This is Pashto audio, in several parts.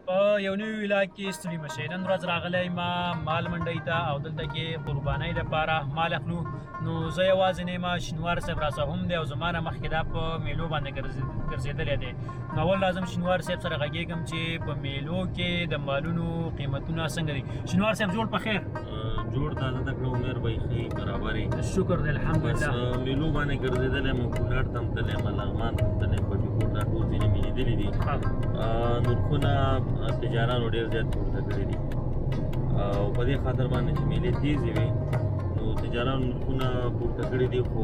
په یو نوي ولایت کې ستړي مشئ. نن ورځ راغلی ما مال منډۍ ته او دلته کې قربانۍ لپاره مال اخلو. نو زه یوازې نه یم، شینوار صاحب راڅخه هم دی او زما نه مخکې دا په میلو باندې ګرځېدلی دی. نو اول لازم شینوار صاحب سره غږېږم چې په میلو کې د مالونو قیمتونه څنګه دي. شینوار صاحب جوړ په خیر؟ جوړ تازه ده کړه عمر به ښې برابر یې. شکر دی الحمدلله. بس میلو باندې ګرځېدلی یم، کونړ ته هم تللی یم، لغمان ته هم تللی یم، پټي کوټ دا ټول ځینې مې لیدلي دي. نرخونه تجارانو ډېر زیات پورته کړي دي او په دې خاطر باندې چې میلې تیزې وي نو تجارانو نرخونه پورته کړي دي. خو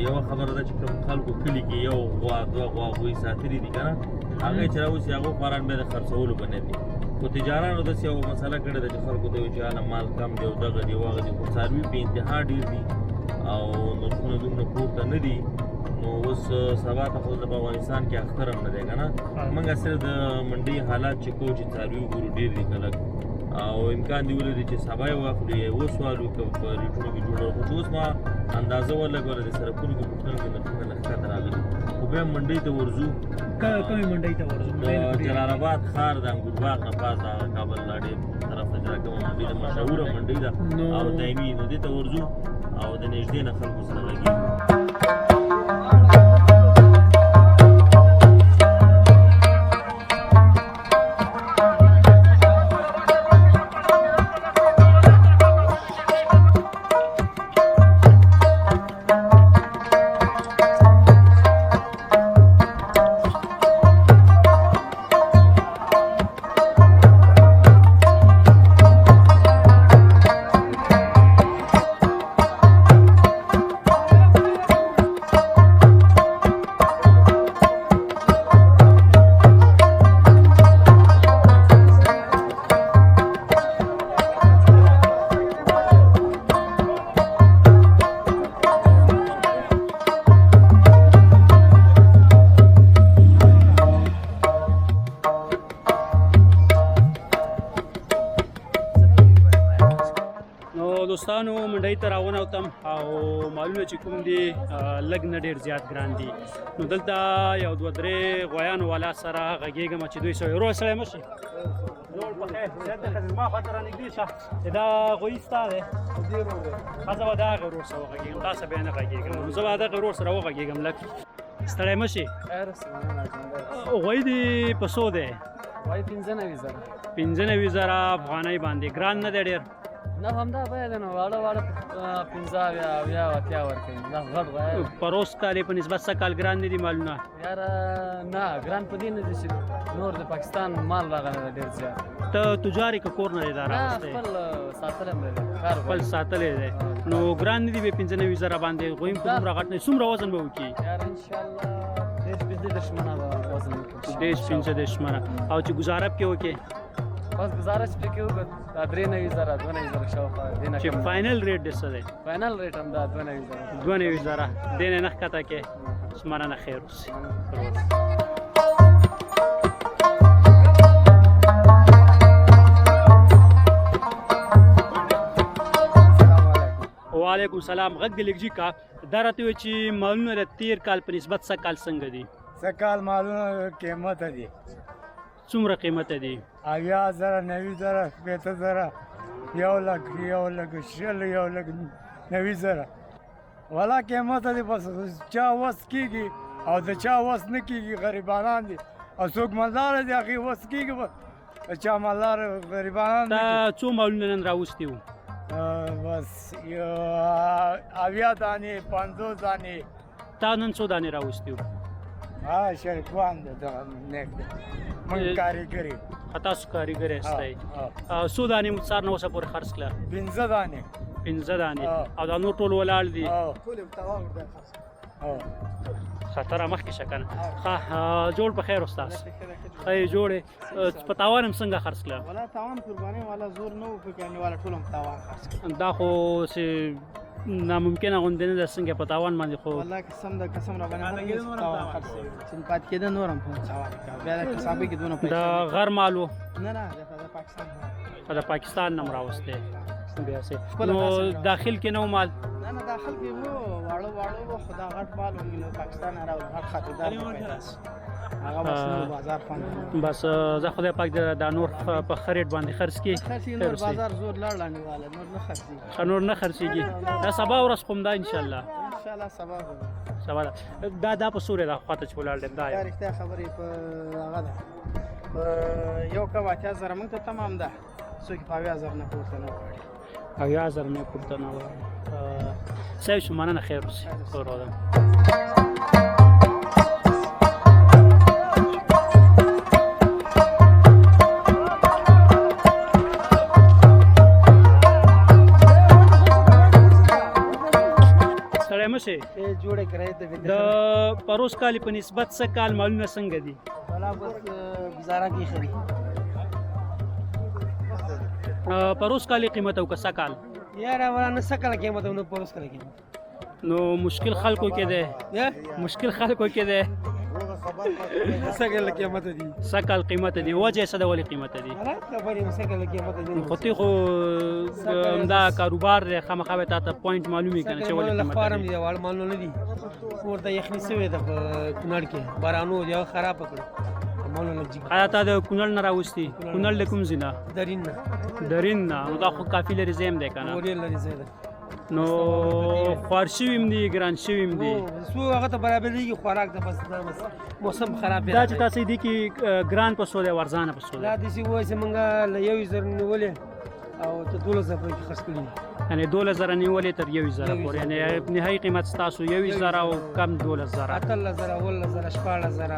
یوه خبره ده چې کوم خلکو کلي کې یو غوا دوه غوا هغوی ساتلي دي که نه، هغه چې راوځي هغو خواران بیا د خرڅولو په نیت دي. خو تجارانو داسې یوه مسله کړې ده چې خلکو ته وایي چې هله مال کم دی او دغه دی او هغه دی، خو څاروي په انتها ډېر دي او نرخونه دومره پورته نه دي. نو اوس سبا ته خو د افغانستان کې اختر هم نه دی که نه، موږ صرف د منډۍ حالات چې کوو چې څاروي وګورو ډېر دي که لږ او امکان دی ولري چې سبا یې واخلو یا یې وسوالو که په ریټونو کې جوړه خو اوس ما اندازه ولګوله د سړکونو کې پوښتنه کې نرخونه لږ ښکته راغلي. خو بیا هم منډۍ ته ورځو. کومې منډۍ ته ورځو؟ د جلال آباد ښار د انګورباغ نه پاس هغه کابل لاډې طرف ته چې راکومه منډۍ ده، مشهوره منډۍ ده او دایمي، نو دې ته ورځو او د نږدې نه خلکو سره غږېږو. دوستانو منډۍ ته راونوتم او مالونه چې کوم دي لږ نه ډېر زیات ګران دي. نو دلته یو دوه درې غویانو والا سره غږېږم چې دوی سره ورو سړی مه شي. جوړ په خیر، زیات د ښځې زما خواته رانږدې شه چې دا غویي ستا دی. ښه زه به د هغې ورور سره وغږېږم، تاسو بیا نه غږېږم. نو زه به د هغې ورور سره وغږېږم لږ. ستړی مه شي. غویي دې په څو دی؟ غویي 15,000. 15,000 افغانۍ باندې ګران نه دی ډېر؟ نه همدا بیه ده نو واړه 15 یا 80 ورکوي. دا غټ غویی په روز کالې په نسبت څه کال ګران نه دي مالونه؟ یاره نه ګران په دې نه دي چې نور د پاکستان مال راغلی دی ډېر زیات. ته تجار یې که کور نه دی دا راوستی؟ خپل ساتلی هم دی، خپل ساتلی دی. نو ګران نه دي بیا 15,000 باندې؟ غویي په دومره غټ نه څومره وزن به وکړي؟ یاره انشاءالله 10-15 منه به وزن وکړي. 10-15 منه. او چې ګزاره پکې وکړې؟ بس گزارش پکې وکړو 93,000 92,000 شاوخوا. چې فاینل ریټ دې څه دی؟ فاینل ریټ هم دا 92,000. 92,000 دې نه ښکته کې. مننه، خیر اوسې. وعلیکم سلام. غږ دې لږ جي کا. دا راته وایي چې مالونه د تېر کال په نسبت څه کال څنګه دي؟ څه کال مالونه قیمته دي؟ څومره قیمته دي؟ 80,000 90,000 80,000 1 لک 1 لک 1 لک 90,000 والا قیمته دي. بس چا وس کېږي او د چا وس نه کېږي، غریبانان دي او څوک مالدار دي هغې وس کېږي، چا مالدار غریبانان دي. تا څو مالونه نن راوستي وو؟ بس 80 دانې 50 دانې. تا نن څو دانې راوستي وو؟ شریکوان دغه نیک دی، موږ کارګر یو. تاسو کارګر یاستئ. څو دانې مو څار نه اوسه پورې خرڅ کړه؟ 15 دانې. 15 دانې. او دا نور ټول ولاړ دي؟ خطره مخکې شه که نه. ښه جوړ په خیر استاد. ښه یې جوړې. په تاوان هم څنګه خرڅ کړه؟ والا تاوان قربانۍ والا زور نه و فکرني والا ټول هم تاوان خرڅ کړه. دا خو چې ناممکنه غوندې نه ده څنګه په تاوان باندې خو والله قسم د قسم را باندې تاوان خرڅ چې پاتې کېده نور هم تاوان بیا د حسابي کې دونه پیسې. د غر مال و؟ نه د پاکستان. د پاکستان نه م راوستی بیا سې. نو داخل کې نه و مال؟ نه داخل کې و واړه خو دا غټ مال و پاکستان نه راوړل، غټ خاطردار هغه بس نور بازار خوند بس زه خدای پاک دا نور په ښه ریټ باندې خرڅ کړي خرڅي نور بازار زور لړ لاندې والا نور نه خرڅي ښه نور نه خرڅېږي دا سبا ورځ خو همدا انشاءالله ان شاء الله سبا به سبا ده دا په سورې دا خواته چې ولاړ دی دا دا رښتیا خبرې په هغه ده په یو کم 8000 موږ ته تمام ده څوک په 8000 نه پورته نه غواړي 8000 نه پورته نه وایي صاحب شو مننه خیر اوسې کور آدم سړی مشه جوړې کړې د پروس کال په نسبت څه کال مالونه څنګه دي ولا بس گزارا کی خري پروس کال قیمت او کسا کال یار ولا نه سکل قیمت نو پروس کړه کی نو مشکل خلکو کې ده یا مشکل خلکو کې ده سکل قیمت دي سکل قیمت دی وجه څه د ولې قیمت دی ولا خبرې سکل قیمت دي خو تی خو دا کاروبار دی خامخا به تاسو پوینټ معلومي کنه چې ولې قیمت فارم دی دی وړ مالونه نه دي ورته یخني سوي د کونړ کې بارانو دی خراب کړ مالونه جګ آیا تا د کونړ نه راوستي کونړ له کوم ځای نه درین درین نه نو دا خو کافي لري زم دی کنه اوري لري زیاده نو خارشویم دی ګران شویم دی سو هغه ته برابر دی خوراک د بس موسم خراب دی دا چې تاسو دی کې ګران په سوده ورزانه په سوده دا د سی وای چې مونږه له یو زر نیولې او ته 2000 په خرڅ کړی یعنی 2000 نیولې تر 1000 پورې یعنی نهایي قیمت تاسو 1000 او کم 2000 8000 ولزر 14000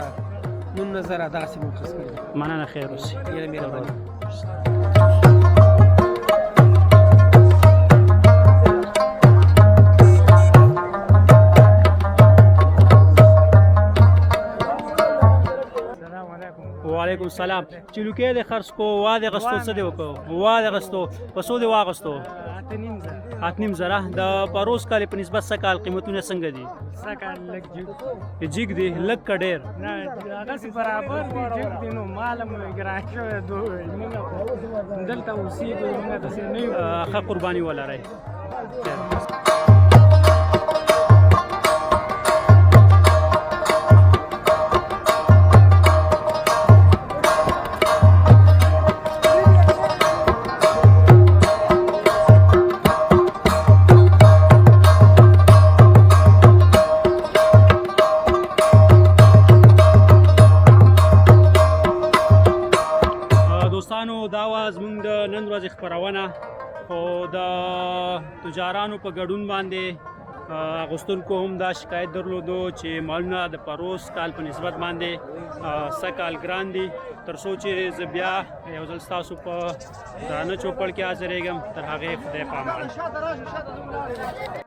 9000 دا سی مونږ خرڅ کړی مننه خیر اوسې یاره مهرباني وعلیکم السلام چې لوکې د خرڅ کو واده غستو څه دی وکړو واده غستو په سو دی واغستو اتنیم زره د پروس کال په نسبت څه کال قیمتونه څنګه دي سکال لګ جګ دی لګ کډیر نه هغه سي برابر دي جګ دي نو مالم ګران شو دوه موږ دلته اوسېږو موږ ته نه یو ښه قرباني ولرئ دوستانو دا واز موږ د نن ورځې خپرونه خو د تجارانو په ګډون باندې اغوستونکو هم دا شکایت درلودو چې مالونه د پروس کال په نسبت باندې څه کال ګران دي تر څو چې زه بیا یو ځل ستاسو په درانه چوپړ کې حاضرېږم تر هغې خدای پامان